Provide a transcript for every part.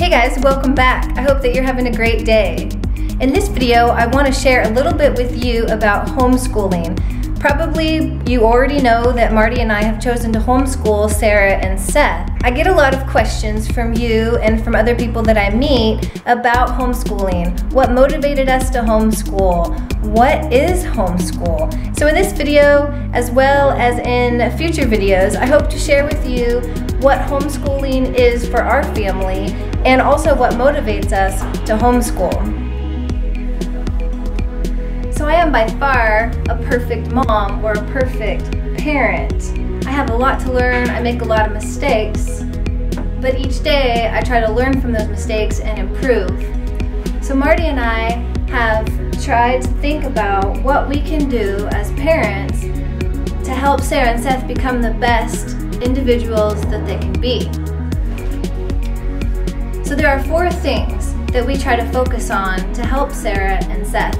Hey guys, welcome back. I hope that you're having a great day. In this video, I want to share a little bit with you about homeschooling. Probably you already know that Marty and I have chosen to homeschool Sarah and Seth. I get a lot of questions from you and from other people that I meet about homeschooling. What motivated us to homeschool? What is homeschool? So in this video, as well as in future videos, I hope to share with you what homeschooling is for our family and also what motivates us to homeschool. So I am by far a perfect mom or a perfect parent. I have a lot to learn, I make a lot of mistakes, but each day I try to learn from those mistakes and improve. So Marty and I have tried to think about what we can do as parents to help Sarah and Seth become the best individuals that they can be. So there are 4 things that we try to focus on to help Sarah and Seth.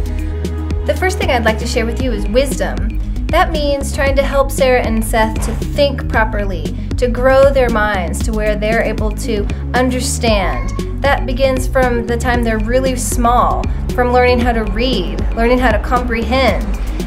The first thing I'd like to share with you is wisdom. That means trying to help Sarah and Seth to think properly, to grow their minds to where they're able to understand. That begins from the time they're really small, from learning how to read, learning how to comprehend.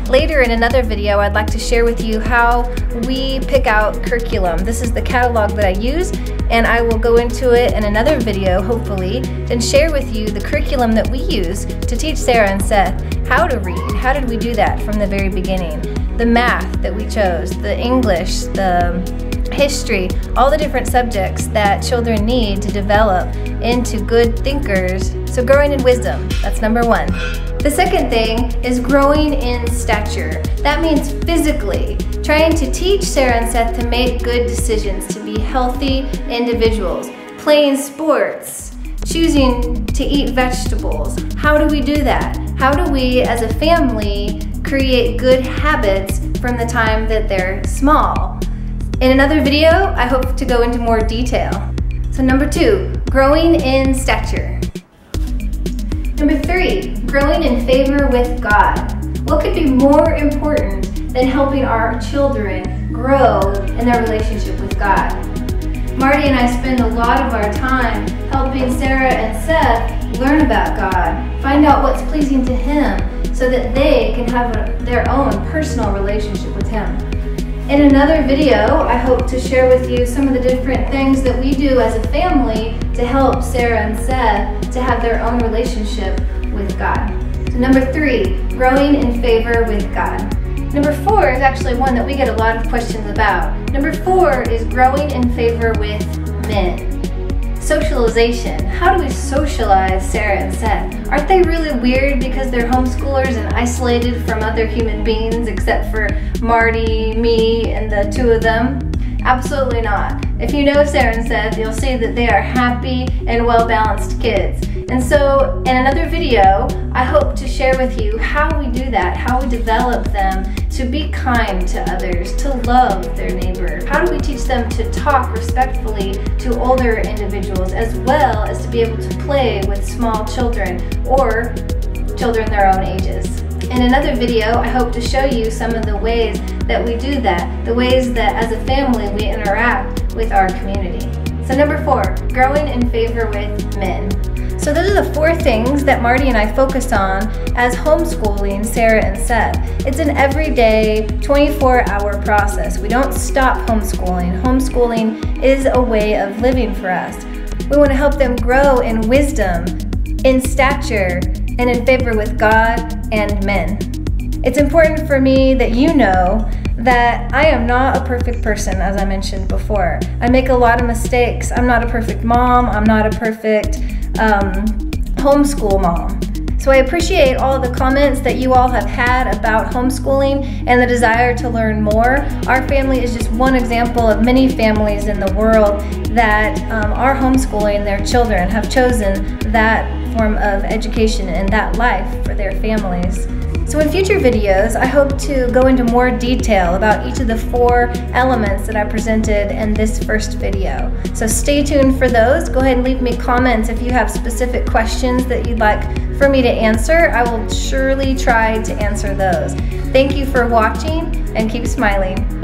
Later in another video, I'd like to share with you how we pick out curriculum. This is the catalog that I use, and I will go into it in another video, hopefully, and share with you the curriculum that we use to teach Sarah and Seth how to read. How did we do that from the very beginning? The math that we chose, the English, the history, all the different subjects that children need to develop into good thinkers. So growing in wisdom, that's number 1. The second thing is growing in stature. That means physically, trying to teach Sarah and Seth to make good decisions, to be healthy individuals, playing sports, choosing to eat vegetables. How do we do that? How do we, as a family, create good habits from the time that they're small? In another video, I hope to go into more detail. So number 2, growing in stature. Number 3, growing in favor with God. What could be more important than helping our children grow in their relationship with God? Marty and I spend a lot of our time helping Sarah and Seth learn about God, find out what's pleasing to Him so that they can have their own personal relationship with Him. In another video, I hope to share with you some of the different things that we do as a family to help Sarah and Seth to have their own relationship with God. So number 3, growing in favor with God. Number 4 is actually one that we get a lot of questions about. Number 4 is growing in favor with men. Socialization. How do we socialize Sarah and Seth? Aren't they really weird because they're homeschoolers and isolated from other human beings except for Marty, me, and the 2 of them? Absolutely not. If you know Sarah and Seth, you'll see that they are happy and well-balanced kids. And so in another video, I hope to share with you how we do that, how we develop them to be kind to others, to love their neighbor. How do we teach them to talk respectfully to older individuals as well as to be able to play with small children or children their own ages. In another video, I hope to show you some of the ways that we do that, the ways that as a family we interact with our community. So number 4, growing in favor with men. So those are the 4 things that Marty and I focus on as homeschooling Sarah and Seth. It's an everyday, 24-hour process. We don't stop homeschooling. Homeschooling is a way of living for us. We want to help them grow in wisdom, in stature, and in favor with God and men. It's important for me that you know that I am not a perfect person, as I mentioned before. I make a lot of mistakes. I'm not a perfect mom. I'm not a perfect homeschool mom. So I appreciate all of the comments that you all have had about homeschooling and the desire to learn more. Our family is just one example of many families in the world that are homeschooling their children, have chosen that form of education and that life for their families. So in future videos, I hope to go into more detail about each of the 4 elements that I presented in this first video. So stay tuned for those. Go ahead and leave me comments if you have specific questions that you'd like for me to answer. I will surely try to answer those. Thank you for watching and keep smiling.